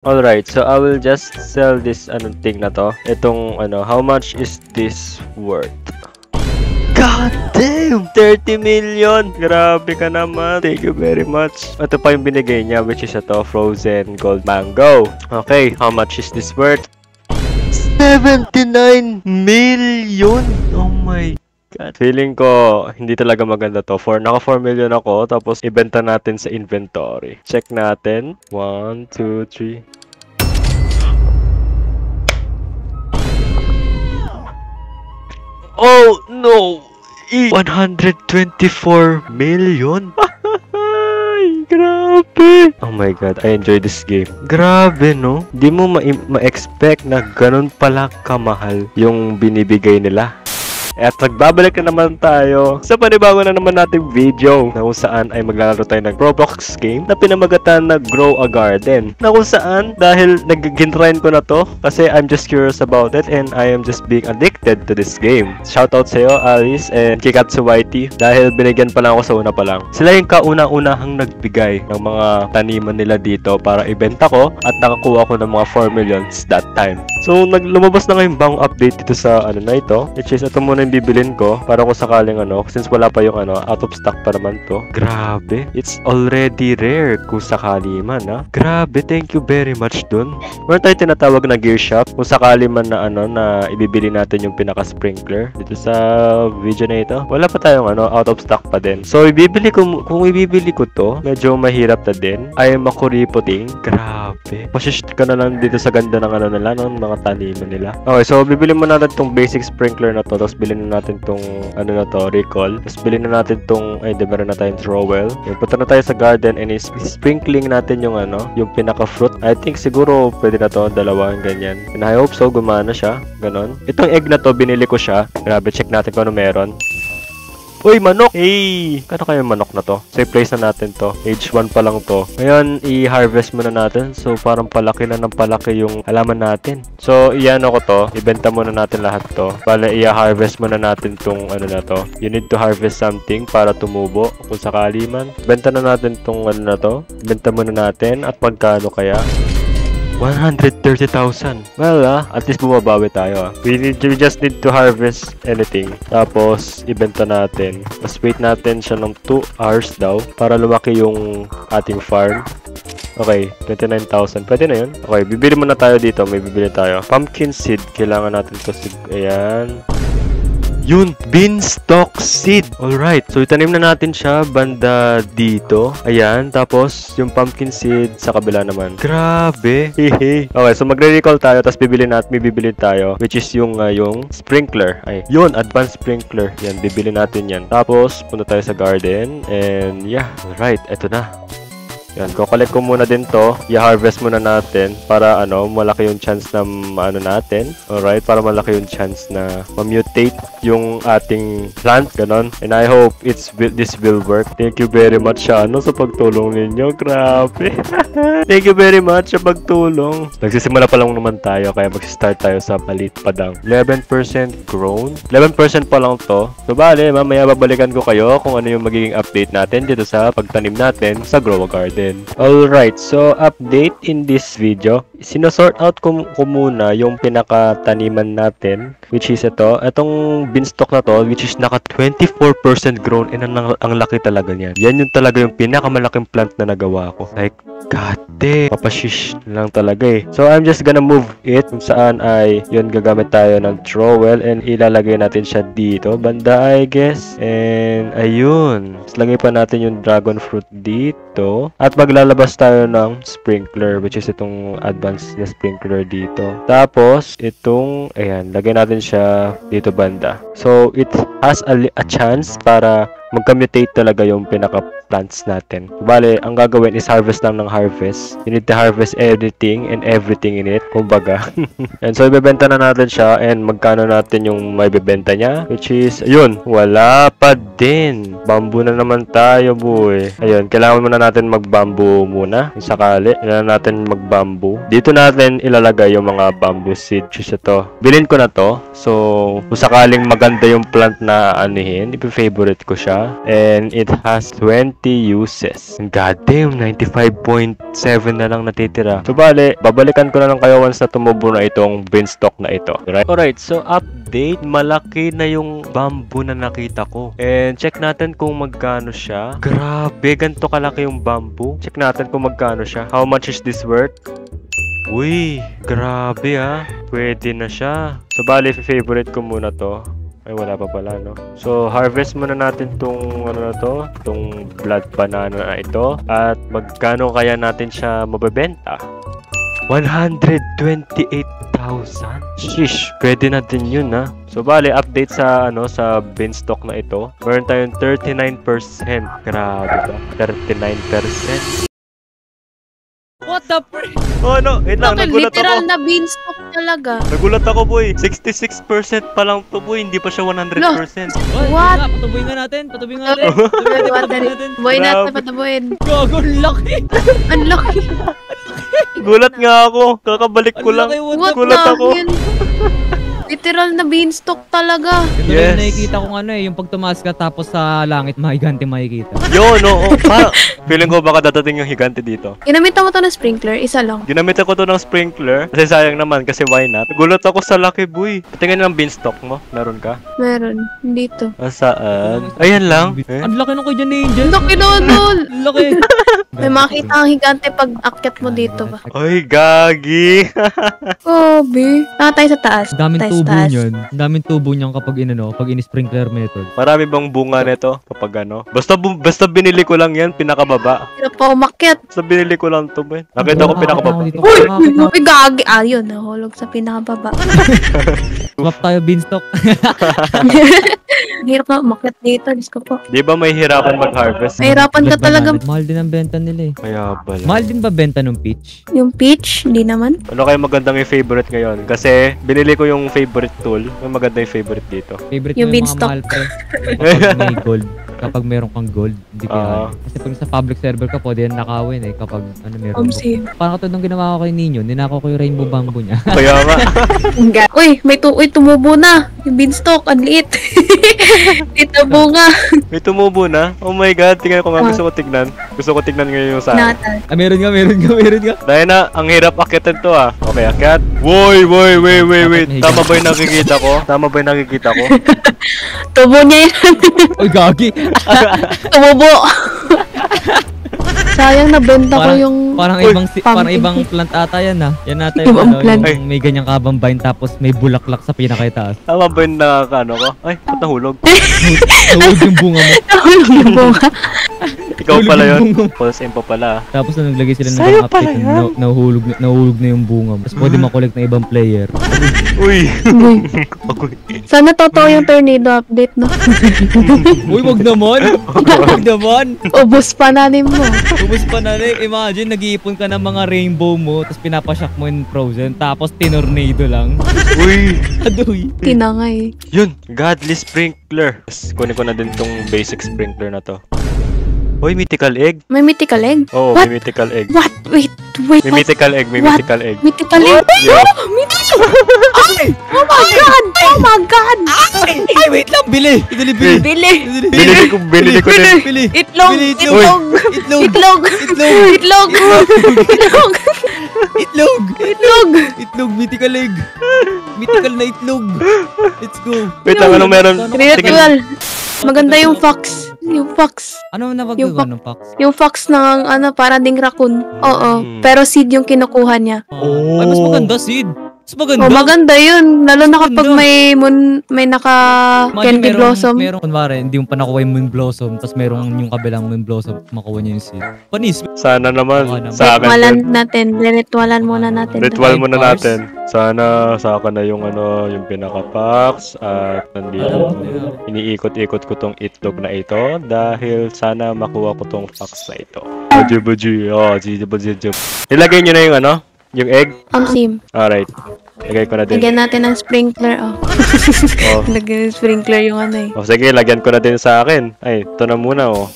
Alright, so I will just sell this anong thing na to. Itong ano, how much is this worth? God damn! 30 million! Grabe ka naman. Thank you very much. Ito pa yung binigay niya, which is ito, frozen gold mango. Okay, how much is this worth? 79 million! Oh my God. Feeling ko, hindi talaga maganda to. Naka 4 million ako, tapos ibenta natin sa inventory. Check natin. 1, 2, 3. Oh no! 124 million? Ay, grabe! Oh my God, I enjoy this game. Grabe, no? Di mo ma-expect na ganun pala kamahal yung binibigay nila. At nagbabalik na naman tayo sa panibago na naman nating video na kung saan ay maglalaro tayo ng Roblox game na pinamagatan na Grow a Garden. Na kung saan, dahil nag-gintrain ko na to kasi I'm just curious about it and I am just being addicted to this game. Shoutout sa'yo, Alice and Kikatsu Whitey, dahil binigyan pa lang ako sa una pa lang. Sila yung kauna-unahang nagbigay ng mga taniman nila dito para ibenta ko at nakakuha ko ng mga 4 millions that time. So, lumabas na ngayong bang update dito sa ano na ito, which is ito muna yung bibilin ko para kung sakaling ano, since wala pa yung ano, out of stock pa naman to. Grabe, it's already rare kung sakali man, ha. Grabe, thank you very much dun. Meron tayo tinatawag na gear shop kung sakali man na ano, na ibibili natin yung pinaka sprinkler dito sa video na ito. Wala pa tayong ano, out of stock pa din. So, kung ibibili ko to, medyo mahirap na din. Ay makuripoting. Grabe. Pasist ka na lang dito sa ganda ng ano nila, ng mga taniman nila. Okay, so bibili mo natin tong basic sprinkler na to, tapos bilhin na natin tong ano na to, recall. Tapos bilhin na natin tong, ay di meron na tayong trowel. Yung punta na tayo sa garden and sprinkling natin yung ano, yung pinaka fruit. I think siguro pwede na to, dalawa ganyan. And I hope so, gumana siya. Ganon. Itong egg na to, binili ko siya. Grabe, check natin kung ano meron. Uy, manok! Hey! Kano kayo manok na to? So, i-place na natin to. Age 1 pa lang to. Ngayon, i-harvest muna natin. So, parang palaki na ng palaki yung halaman natin. So, iyan ko to. Ibenta muna natin lahat to. Bale, i-harvest muna natin tong ano na to. You need to harvest something para tumubo. Kung sakali man. Benta na natin tong ano na to. Benta muna natin. At magkano kaya? 130,000. Well, at least bumabawi tayo. We just need to harvest anything. Tapos, ibenta natin. Tapos, wait natin siya ng 2 hours daw para lumaki yung ating farm. Okay, 29,000. Pwede na yun. Okay, bibili muna tayo dito. May bibili tayo. Pumpkin seed. Kailangan natin to. Ayan. Yun, beanstalk seed. Alright, so itanim na natin siya banda dito. Ayan, tapos yung pumpkin seed sa kabila naman. Grabe. Hehe. Okay, so magre-recall tayo, tapos may bibili tayo, which is yung sprinkler. Ay, yun, advanced sprinkler. Yan, bibili natin yan. Tapos, punta tayo sa garden. And yeah, alright, eto na. Yan, kukolect ko muna din to. I-harvest muna natin para ano, malaki yung chance na ano natin. Alright, para malaki yung chance na ma-mutate yung ating plant, ganon. And I hope this will work. Thank you very much sa pagtulong ninyo. Grabe. Thank you very much sa pagtulong. Nagsisimula pa lang naman tayo, kaya mag-start tayo sa palit pa lang. 11% grown. 11% pa lang to. So bale, mamaya babalikan ko kayo kung ano yung magiging update natin dito sa pagtanim natin sa Grow a Garden. Alright, so update in this video. Sinosort out ko muna yung pinakataniman natin, which is itong beanstalk na to, which is naka 24% grown, and ang laki talaga niyan. Yan yung talaga yung pinakamalaking plant na nagawa ko. Like, God damn, papashish lang talaga eh. So I'm just gonna move it kung saan ay yun, gagamit tayo ng trowel and ilalagay natin siya dito banda, I guess. And ayun, lagay pa natin yung dragon fruit dito at maglalabas tayo ng sprinkler, which is itong advanced na sprinkler dito. Tapos itong ayan, lagay natin siya dito banda. So it has a chance para mag-mutate talaga yung pinaka-plants natin. Bale, ang gagawin is harvest lang ng harvest. You need to harvest everything and everything in it, kumbaga. And so, ibebenta na natin siya and magkano natin yung may bebenta niya, which is, ayun, wala pa din. Bamboo na naman tayo, boy. Ayun, kailangan muna natin mag-bamboo muna. Kung sakali, kailangan natin mag-bamboo. Dito natin ilalagay yung mga bamboo seed. Just ito. Bilhin ko na to. So, kung sakaling maganda yung plant na anihin, ipi-favorite ko siya. siya. And it has 20 uses. God damn, 95.7 na lang natitira. So bale, babalikan ko na lang kayo once na tumubo na itong beanstalk na ito. Alright, so update. Malaki na yung bamboo na nakita ko. And check natin kung magkano siya. Grabe, ganito kalaki yung bamboo. Check natin kung magkano siya. How much is this worth? Uy, grabe ha. Pwede na siya. So bale, favorite ko muna to. Ay, wala pa pala, no? So, harvest muna natin tong, ano na to, tong blood banana na ito. At magkano kaya natin siya mabebenta? 128,000. Sheesh, pwede natin yun, ha? So, bale, update sa, ano, sa beanstalk na ito. Meron tayong 39%. Grabe ba? 39%. What the frick? Oh, no. Wait lang, nagulat Literal ako. na beanstalk talaga. Nagulat ako, boy. 66% pa lang to, boy. Hindi pa siya 100%. Oy, What? Patuboy nga natin. Patuboy nga natin. Patuboy natin. Boy natin Grabe. patabuin. Gago, ang laki. Ang laki. Gulat nga ako. Kakabalik ko Ang lang. laki, What Gulat na? ako. Yun. Literal na beanstalk talaga. Ito Yes. yung nakikita kong ano eh, yung pag tumaas ka tapos sa langit, mahigante makikita. Yun, oo. Parang, feeling ko baka dadating yung higante dito. Ginamitan mo to ng sprinkler, isa lang. Ginamitan ko to ng sprinkler. Kasi sayang naman, kasi why not? Gulat ako sa laki, boy. Tingnan ng beanstalk mo. Meron ka? Meron. Dito. Saan? Ayan lang. Eh? Ang laki ng kuya ni Angel. Ang laki nunol. Ang laki. May makita ang higante pag akyat mo dito ba? Ay, gagi. Kobe. Tayo sa taas. Daming Tayo sa tubo taas. niyan. Daming tubo niyan kapag inano, pag in-sprinkler method. Marami bang bunga nito kapag ano? Basta binili ko lang yan, pinakababa. Hirap pa umakyat. Basta binili ko lang to, boy. Nakita ko pinakababa. Uy! Uy, gagi. Ayun, nahulog sa pinakababa. Swap tayo beanstalk. Hirap na umakyat dito. Diyos ko po. Di ba may hirapan mag-harvest? Mahirapan ka talaga. Mahal din ang benta nila eh. Kaya pala. Mahal din ba benta ng peach? Yung peach, hindi naman. Ano kaya magandang yung favorite ngayon? Kasi binili ko yung favorite tool. May maganda yung favorite dito. Favorite Yung mo yung mga beanstalk. mahal pre. Kapag may gold. Kapag meron kang gold, hindi Oo. kaya. Kasi pag sa public server ka, pwede yan nakawin eh. Kapag ano meron mo. Same. Parang katulad ng ginawa ko kay Ninyo, ninakaw ko yung rainbow bamboo niya. Kaya nga. Uy, uy, tumubo na. Yung beanstalk, ang liit. Ito bunga. May tumubo na. Oh my god, tingnan ko nga. Gusto ko tignan. Gusto ko tignan ngayon yung sa akin. Natal. Ah, meron nga. Dahil na, ang hirap akitin to ah. Okay, akyat. Woy. Wait. Tama ba yung nakikita ko? Tubo niya yan. Uy, gagi! Tumubo. Sayang nabenta ko yung... Parang Uy, parang ibang plant ata yan ah. Yan ata Ibang yung, plant. yung may ganyang kabang vine tapos may bulaklak sa pinakaitaas. Tama ba yung nakakaano ko? Ay, ba't nahulog? Nahulog yung bunga mo. Nahulog yung bunga. Ikaw pala Nahulog yun. yung bunga. False info pala. Tapos na naglagay sila ng Sa'yo ibang pala update yan? na nahulog na yung bunga mo. Tapos pwede makolect ng ibang player. Uy. Uy. Agoy. Sana totoo yung tornado update, no? Uy, wag naman! Wag naman! Ubus pa nanin mo. Ubus pa na rin. Imagine, nag-iipon ka ng mga rainbow mo, tapos pinapashock mo in frozen, tapos tinornado lang. Uy. Adoy. Tinangay. Yun. Godly sprinkler. Kunin ko na din tong basic sprinkler na to. Uy, mythical egg. May mythical egg? Oo, What? may mythical egg. What? Wait. May What? mythical egg, may What? mythical egg. Mythical egg? Yeah. Oh, mythical! Ay! Oh my God! Oh my God! Ay, wait lang! Bili! Bili! Bili! Binili ko din. Bili! Itlog! Bili, Itlog! Itlog! Itlog! Itlog! Itlog! Itlog! Itlog! Itlog! Itlog! Mythical egg! Mythical na itlog! Let's go! Wait lang, anong meron? Sige. Ritual! Maganda yung fox. Yung fox. Ano na Yung wag ng fox? Yung fox ng ano, para ding raccoon. Oo. Hmm. Pero seed yung kinukuha niya. Ay, mas maganda, Sid! Mas maganda! Oh, maganda yun. Lalo na kapag Maganda. may naka Imagine, candy blossom. Meron, kunwari, hindi mo pa nakuha yung moon blossom, tapos merong yung kabilang moon blossom, makuha niya yung seed. Panis! Sana naman. Oo naman. Sa akin Ritualan din. natin. Ritualan muna natin. Ritual Five muna bars. natin. Sana sa akin na yung ano, yung pinaka-packs at nandito. Iniikot-ikot ko tong itlog na ito dahil sana makuha ko tong fox na ito. Baji. Ilagay nyo na yung ano, yung egg. Sim. Alright. Lagay ko na din. Lagyan natin ng sprinkler. Oh. Oh. Lagyan ng sprinkler yung ano eh. Oh, sige, lagyan ko na din sa akin. Ay, ito na muna oh.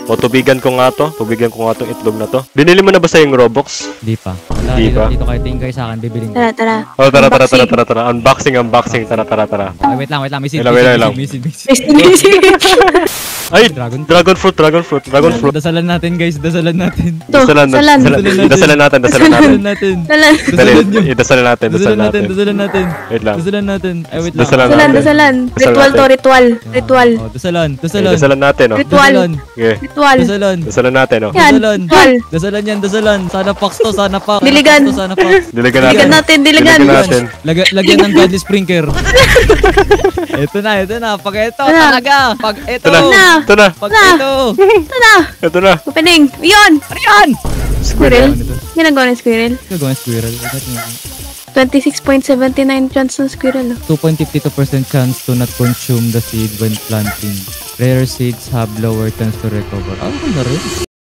O, tubigan ko nga to. Tubigan ko nga tong itlog na to. Binili mo na ba sa yung Robux? Di pa. Wala, Di pa? dito kayo tingin kayo sa akin, bibiling ko. Tara, tara. Oh, tara. Unboxing. Unboxing. Tara. Ay, wait lang. May seed. Wait lang. May seed. Ay, Dragon fruit. Dasalan natin, guys. Dasalan natin. Ito, salan. Dasalan natin. Dasalan natin. Salan. Dali, Dasalan nyo. dasalan natin. Dasalan natin. Wait lang. Dasalan natin. Ay, wait lang. Dasalan Salan, natin. dasalan. Ritual to, ritual. Ritual. Oh, dasalan. Dasalan natin, oh. Ritual. Dasalan. Okay. Ritual. Dasalan. Dasalan natin, oh. Yan. Dasalan. Ritual. Dasalan yan, dasalan. Sana Pax to, sana Pax. Diligan. Sana Pax. Diligan Diligan natin. natin, diligan. Diligan natin. Lagyan ng godly sprinkler. Ito na. Pag ito, Ano? talaga. Pag ito. Ito na. Pag Na. ito. Ito na. Ito na. Opening. Yun. Ariyan! Squirrel. Ginagawa ng squirrel. Gagawin squirrel. 26.79 chance ng squirrel. 2.52% chance to not consume the seed when planting. Rare seeds have lower chance to recover. Ano na rin?